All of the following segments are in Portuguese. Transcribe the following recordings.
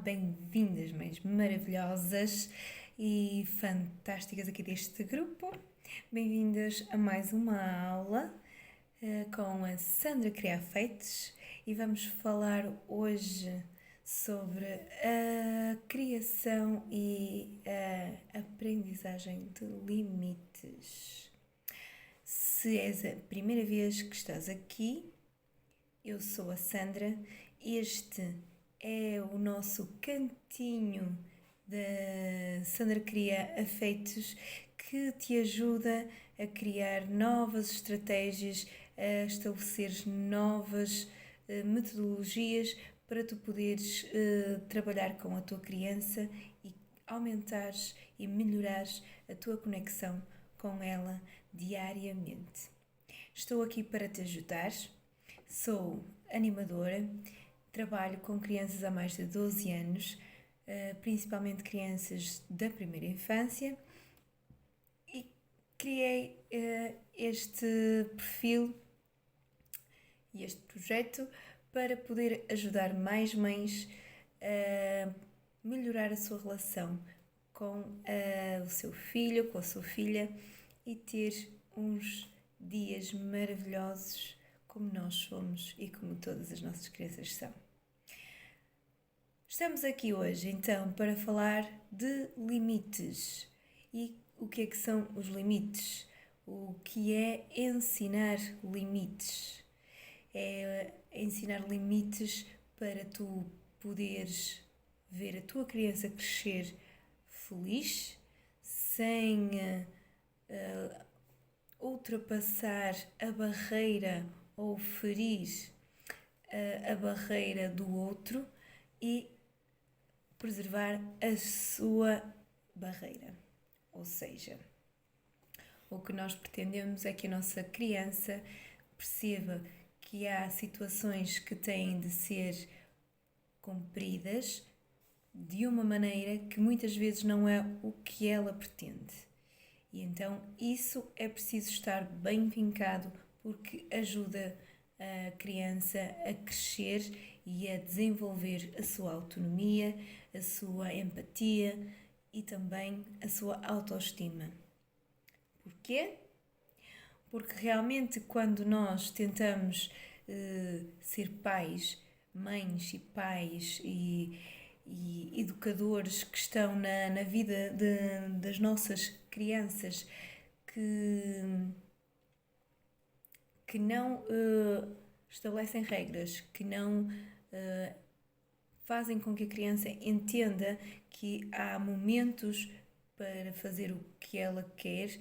bem-vindas, mães maravilhosas e fantásticas aqui deste grupo. Bem-vindas a mais uma aula com a Sandra Cria Afeitos e vamos falar hoje sobre a criação e a aprendizagem de limites. Se és a primeira vez que estás aqui, eu sou a Sandra. Este é o nosso cantinho da Sandra Cria Afeitos, que te ajuda a criar novas estratégias, a estabelecer novas metodologias para tu poderes trabalhar com a tua criança e aumentares e melhorares a tua conexão com ela diariamente. Estou aqui para te ajudar. Sou animadora, trabalho com crianças há mais de 12 anos, principalmente crianças da primeira infância, e criei este perfil e este projeto para poder ajudar mais mães a melhorar a sua relação com o seu filho, com a sua filha e ter uns dias maravilhosos como nós somos e como todas as nossas crianças são. Estamos aqui hoje, então, para falar de limites. E o que é que são os limites? O que é ensinar limites? É ensinar limites para tu poderes ver a tua criança crescer feliz, sem ultrapassar a barreira ou ferir a barreira do outro e preservar a sua barreira. Ou seja, o que nós pretendemos é que a nossa criança perceba que há situações que têm de ser cumpridas de uma maneira que muitas vezes não é o que ela pretende. E então isso é preciso estar bem vincado, porque ajuda a criança a crescer e a desenvolver a sua autonomia, a sua empatia e também a sua autoestima. Porquê? Porque realmente quando nós tentamos ser pais, mães e pais e educadores que estão na vida das nossas crianças, que não estabelecem regras, que não fazem com que a criança entenda que há momentos para fazer o que ela quer,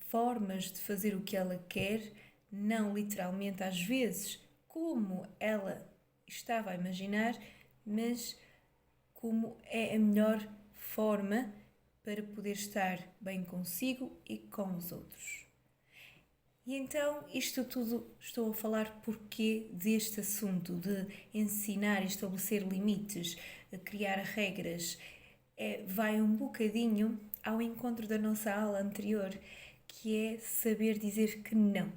formas de fazer o que ela quer, não literalmente às vezes como ela estava a imaginar, mas como é a melhor forma para poder estar bem consigo e com os outros. E então, isto tudo estou a falar porque deste assunto de ensinar e estabelecer limites, criar regras, vai um bocadinho ao encontro da nossa aula anterior, que é saber dizer que não.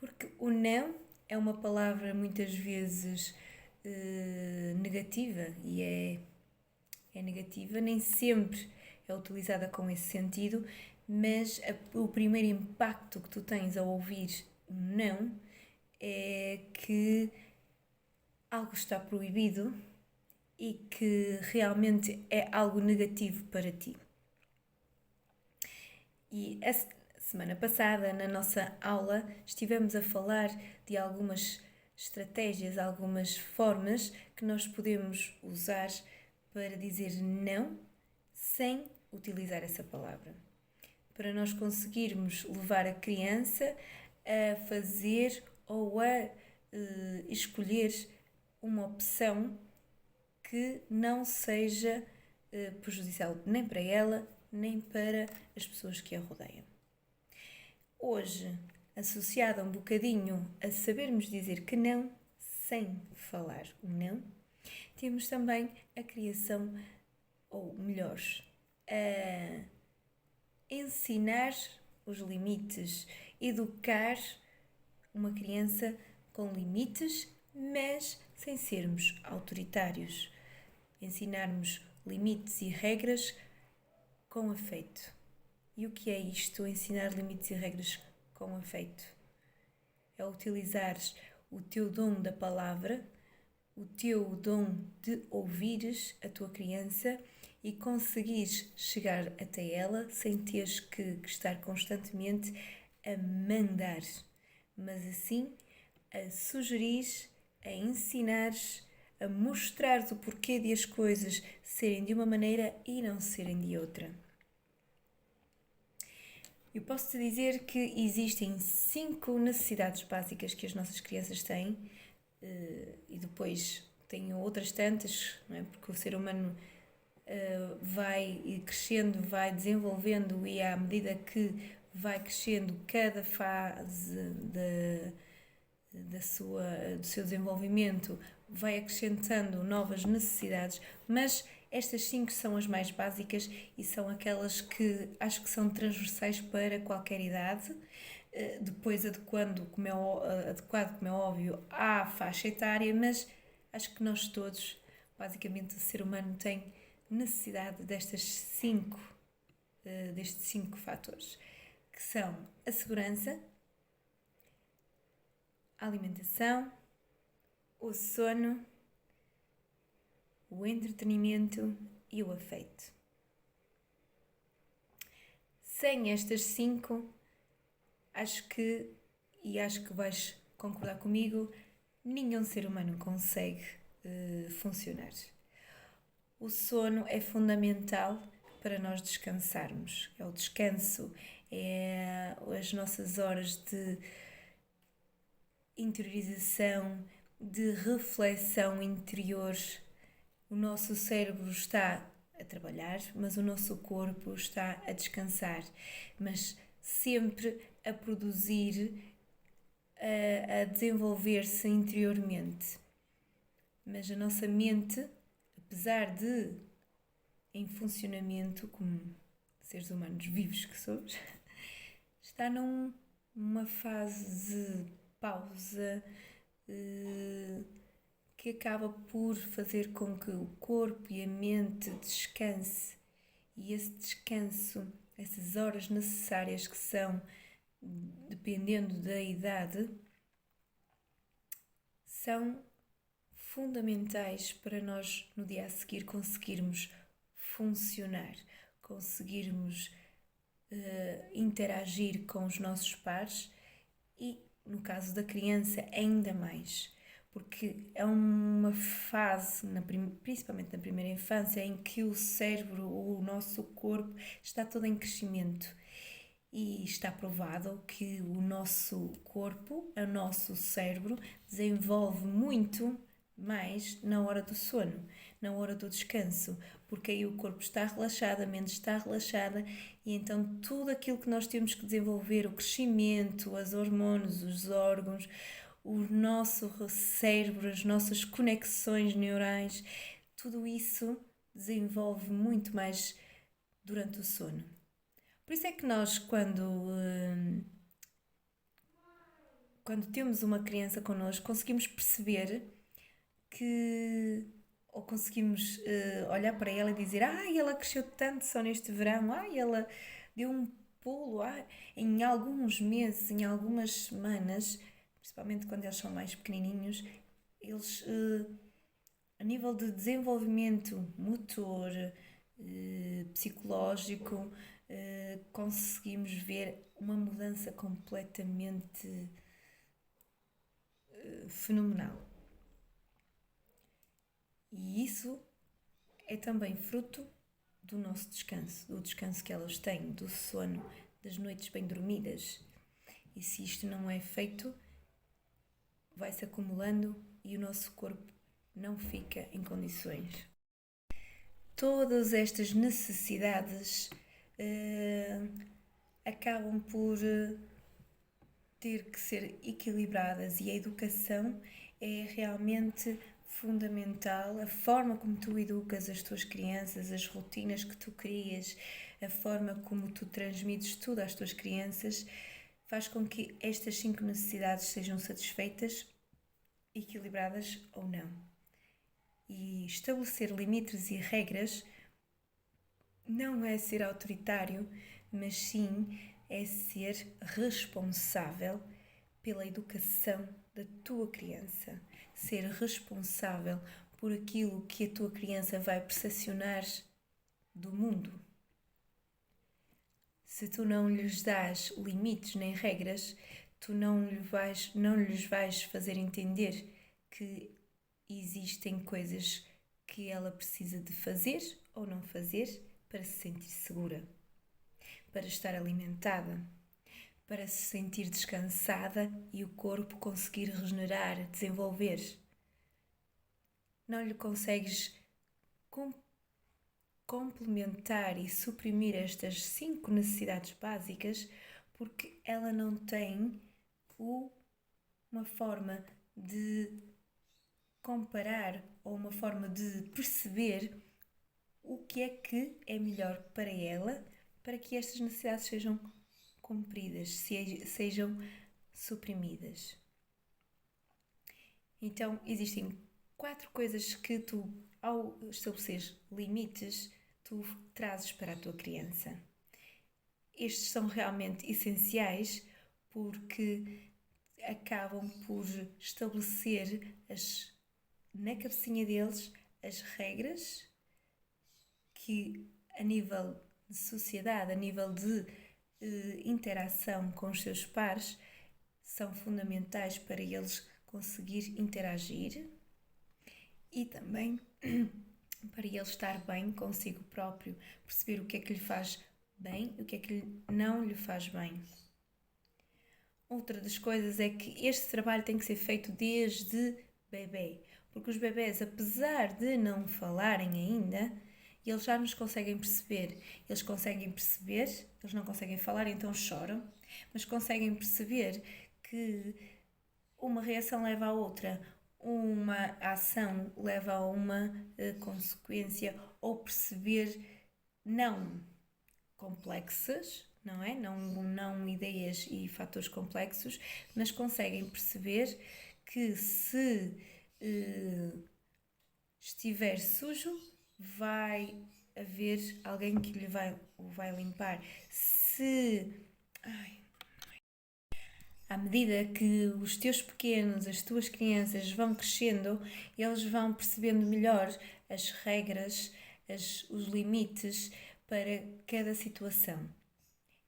Porque o não é uma palavra muitas vezes negativa e é negativa, nem sempre é utilizada com esse sentido, mas o primeiro impacto que tu tens ao ouvir não é que algo está proibido e que realmente é algo negativo para ti. E a semana passada, na nossa aula, estivemos a falar de algumas estratégias, algumas formas que nós podemos usar para dizer não sem utilizar essa palavra. Para nós conseguirmos levar a criança a fazer ou a escolher uma opção que não seja prejudicial nem para ela, nem para as pessoas que a rodeiam. Hoje, associado um bocadinho a sabermos dizer que não, sem falar o não, temos também a criação, ou melhor, a ensinar os limites, educar uma criança com limites, mas sem sermos autoritários, ensinarmos limites e regras com afeto. E o que é isto, ensinar limites e regras com afeto? É utilizares o teu dom da palavra, o teu dom de ouvires a tua criança e conseguires chegar até ela sem teres que estar constantemente a mandar, mas assim a sugerir, a ensinar, a mostrar o porquê de as coisas serem de uma maneira e não serem de outra. Eu posso-te dizer que existem 5 necessidades básicas que as nossas crianças têm e depois tenho outras tantas, não é? Porque o ser humano vai crescendo, vai desenvolvendo e à medida que vai crescendo cada fase do seu desenvolvimento vai acrescentando novas necessidades, mas estas 5 são as mais básicas e são aquelas que acho que são transversais para qualquer idade, depois adequado, como é óbvio, à faixa etária, mas acho que nós todos, basicamente o ser humano tem necessidade destes 5 fatores, que são a segurança, a alimentação, o sono, o entretenimento e o afeto. Sem estas 5, acho que vais concordar comigo, nenhum ser humano consegue funcionar. O sono é fundamental para nós descansarmos. É o descanso, é as nossas horas de interiorização, de reflexão interior. O nosso cérebro está a trabalhar, mas o nosso corpo está a descansar, mas sempre a produzir, a desenvolver-se interiormente. Mas a nossa mente, apesar de em funcionamento, como seres humanos vivos que somos, está numa fase de pausa que acaba por fazer com que o corpo e a mente descanse. E esse descanso, essas horas necessárias que são, dependendo da idade, são fundamentais para nós no dia a seguir conseguirmos funcionar, conseguirmos interagir com os nossos pares e, no caso da criança, ainda mais, porque é uma fase, principalmente na primeira infância, em que o cérebro, o nosso corpo, está todo em crescimento. E está provado que o nosso corpo, o nosso cérebro, desenvolve muito mais na hora do sono, na hora do descanso, porque aí o corpo está relaxado, a mente está relaxada e então tudo aquilo que nós temos que desenvolver, o crescimento, os hormônios, os órgãos, o nosso cérebro, as nossas conexões neurais, tudo isso desenvolve muito mais durante o sono. Por isso é que nós, quando temos uma criança connosco, conseguimos perceber que, ou conseguimos olhar para ela e dizer: ela cresceu tanto só neste verão, ela deu um pulo, em alguns meses, em algumas semanas, principalmente quando eles são mais pequenininhos, eles, a nível de desenvolvimento motor, psicológico, conseguimos ver uma mudança completamente fenomenal. E isso é também fruto do nosso descanso, do descanso que elas têm, do sono, das noites bem dormidas. E se isto não é feito, vai-se acumulando e o nosso corpo não fica em condições. Todas estas necessidades acabam por ter que ser equilibradas e a educação é realmente fundamental. A forma como tu educas as tuas crianças, as rotinas que tu crias, a forma como tu transmites tudo às tuas crianças faz com que estas 5 necessidades sejam satisfeitas, equilibradas ou não. E estabelecer limites e regras não é ser autoritário, mas sim é ser responsável pela educação da tua criança. Ser responsável por aquilo que a tua criança vai percepcionar do mundo. Se tu não lhes dás limites nem regras, tu não lhes vais fazer entender que existem coisas que ela precisa de fazer ou não fazer para se sentir segura, para estar alimentada, para se sentir descansada e o corpo conseguir regenerar, desenvolver. Não lhe consegues complementar e suprimir estas 5 necessidades básicas porque ela não tem uma forma de comparar ou uma forma de perceber o que é melhor para ela para que estas necessidades sejam cumpridas, sejam suprimidas. Então, existem 4 coisas que tu, ao estabelecer limites, tu trazes para a tua criança. Estes são realmente essenciais porque acabam por estabelecer na cabecinha deles as regras que, a nível de sociedade, a nível de interação com os seus pares, são fundamentais para eles conseguir interagir e também para ele estar bem consigo próprio, perceber o que é que lhe faz bem e o que é que não lhe faz bem. Outra das coisas é que este trabalho tem que ser feito desde bebê, porque os bebés, apesar de não falarem ainda, eles já nos conseguem perceber. Eles não conseguem falar, então choram, mas conseguem perceber que uma reação leva à outra, uma ação leva a uma consequência, ou perceber não complexas, não é? Não ideias e fatores complexos, mas conseguem perceber que se estiver sujo, vai haver alguém que lhe vai limpar. À medida que os teus pequenos, as tuas crianças vão crescendo, eles vão percebendo melhor as regras, os limites para cada situação.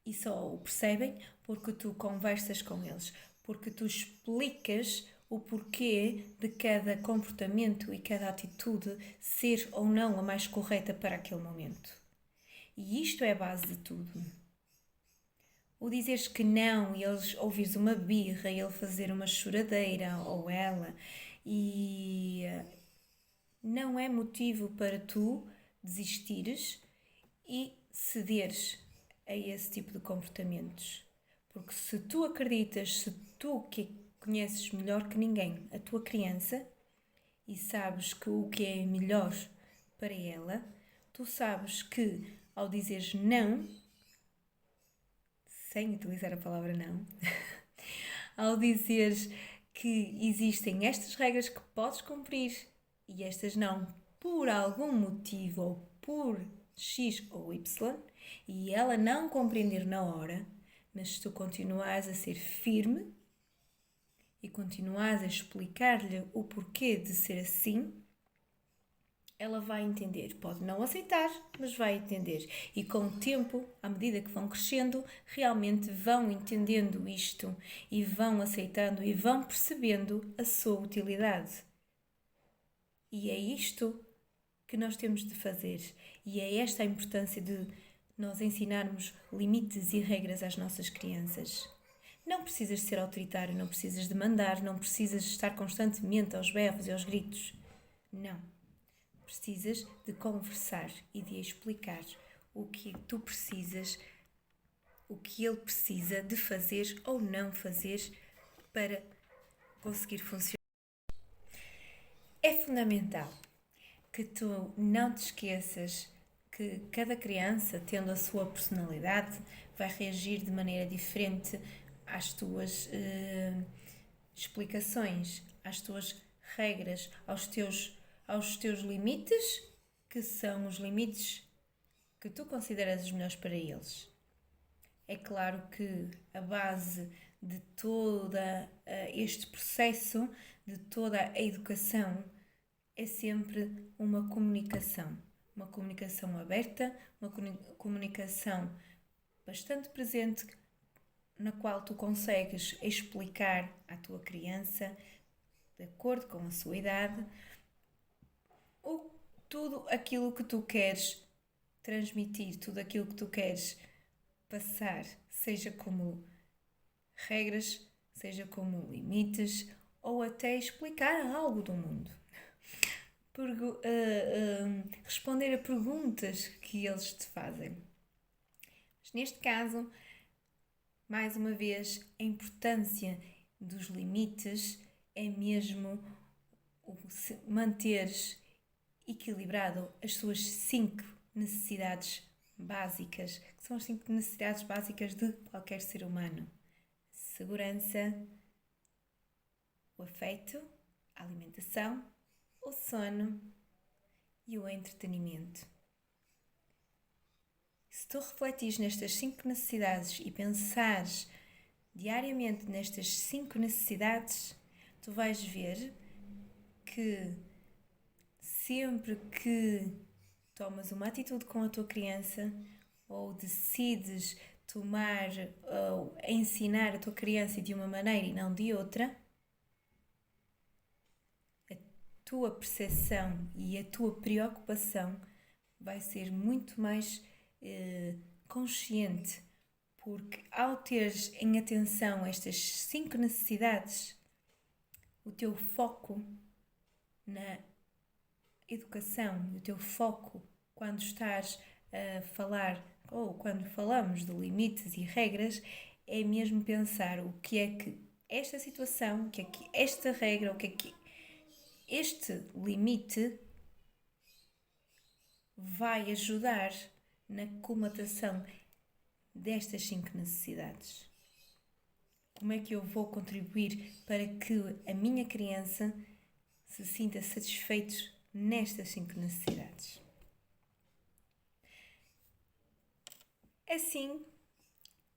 E só o percebem porque tu conversas com eles, porque tu explicas o porquê de cada comportamento e cada atitude ser ou não a mais correta para aquele momento. E isto é a base de tudo. O dizeres que não e eles ouvires uma birra e ele fazer uma choradeira ou ela e não é motivo para tu desistires e cederes a esse tipo de comportamentos. Porque se tu acreditas, se tu que conheces melhor que ninguém a tua criança e sabes que o que é melhor para ela, tu sabes que ao dizeres não, sem utilizar a palavra não, ao dizeres que existem estas regras que podes cumprir e estas não, por algum motivo ou por X ou Y, e ela não compreender na hora, mas se tu continuares a ser firme e continuares a explicar-lhe o porquê de ser assim, ela vai entender. Pode não aceitar, mas vai entender. E com o tempo, à medida que vão crescendo, realmente vão entendendo isto e vão aceitando e vão percebendo a sua utilidade. E é isto que nós temos de fazer. E é esta a importância de nós ensinarmos limites e regras às nossas crianças. Não precisas de ser autoritário, não precisas de mandar, não precisas de estar constantemente aos berros e aos gritos. Não. Precisas de conversar e de explicar o que tu precisas, o que ele precisa de fazer ou não fazer para conseguir funcionar. É fundamental que tu não te esqueças que cada criança, tendo a sua personalidade, vai reagir de maneira diferente às tuas explicações, às tuas regras, aos teus aos teus limites, que são os limites que tu consideras os melhores para eles. É claro que a base de todo este processo, de toda a educação, é sempre uma comunicação aberta, uma comunicação bastante presente, na qual tu consegues explicar à tua criança, de acordo com a sua idade, tudo aquilo que tu queres transmitir, tudo aquilo que tu queres passar, seja como regras, seja como limites, ou até explicar algo do mundo. Responder a perguntas que eles te fazem. Mas neste caso, mais uma vez, a importância dos limites é mesmo manteres equilibrado as suas 5 necessidades básicas, que são as 5 necessidades básicas de qualquer ser humano: segurança, o afeto, a alimentação, o sono e o entretenimento. Se tu refletires nestas 5 necessidades e pensares diariamente nestas 5 necessidades, tu vais ver que sempre que tomas uma atitude com a tua criança ou decides tomar ou ensinar a tua criança de uma maneira e não de outra, a tua percepção e a tua preocupação vai ser muito mais consciente, porque ao teres em atenção estas 5 necessidades, o teu foco na educação, o teu foco quando estás a falar ou quando falamos de limites e regras, é mesmo pensar o que é que esta situação, o que é que esta regra, o que é que este limite vai ajudar na comatação destas 5 necessidades. Como é que eu vou contribuir para que a minha criança se sinta satisfeita nestas 5 necessidades? Assim,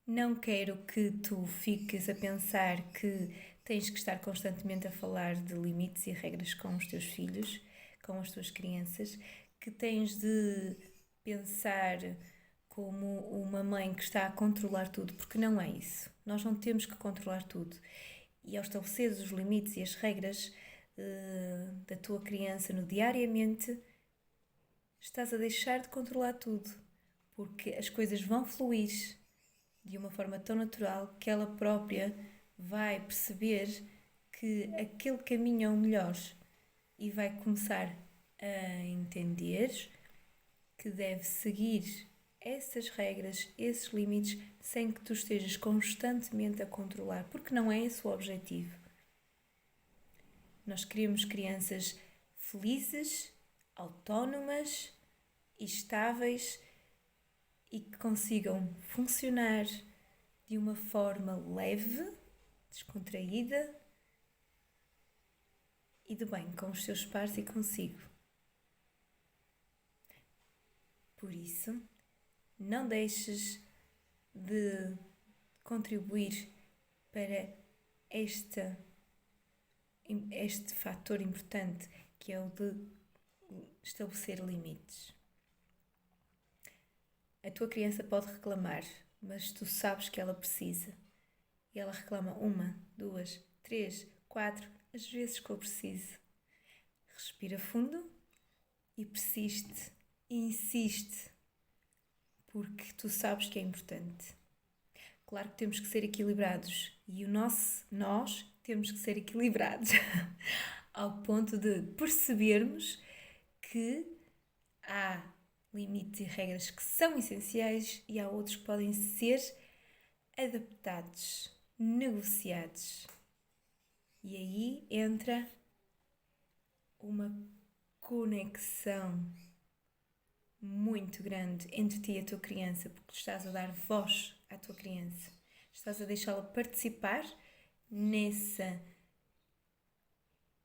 não quero que tu fiques a pensar que tens que estar constantemente a falar de limites e regras com os teus filhos, com as tuas crianças, que tens de pensar como uma mãe que está a controlar tudo, porque não é isso. Nós não temos que controlar tudo. E ao estabelecer os limites e as regras da tua criança no diariamente, estás a deixar de controlar tudo, porque as coisas vão fluir de uma forma tão natural que ela própria vai perceber que aquele caminho é o melhor e vai começar a entender que deve seguir essas regras, esses limites, sem que tu estejas constantemente a controlar, porque não é esse o objetivo. Nós queremos crianças felizes, autónomas e estáveis e que consigam funcionar de uma forma leve, descontraída e de bem com os seus pares e consigo. Por isso, não deixes de contribuir para este fator importante, que é o de estabelecer limites. A tua criança pode reclamar, mas tu sabes que ela precisa. E ela reclama 1, 2, 3, 4, as vezes que eu preciso. Respira fundo e persiste e insiste, porque tu sabes que é importante. Claro que temos que ser equilibrados e nós temos que ser equilibrados ao ponto de percebermos que há limites e regras que são essenciais e há outros que podem ser adaptados, negociados. E aí entra uma conexão muito grande entre ti e a tua criança, porque estás a dar voz à tua criança, estás a deixá-la participar nessa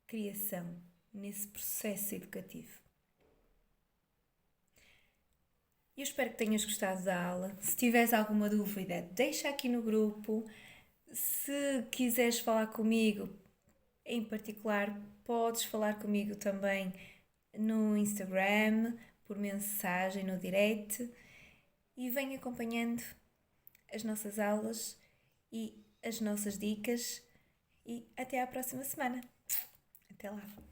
criação nesse processo educativo. Eu espero que tenhas gostado da aula. Se tiveres alguma dúvida, deixa aqui no grupo. Se quiseres falar comigo, em particular, podes falar comigo também no Instagram, por mensagem, no direct. E vem acompanhando as nossas aulas e as nossas dicas. E até à próxima semana. Até lá!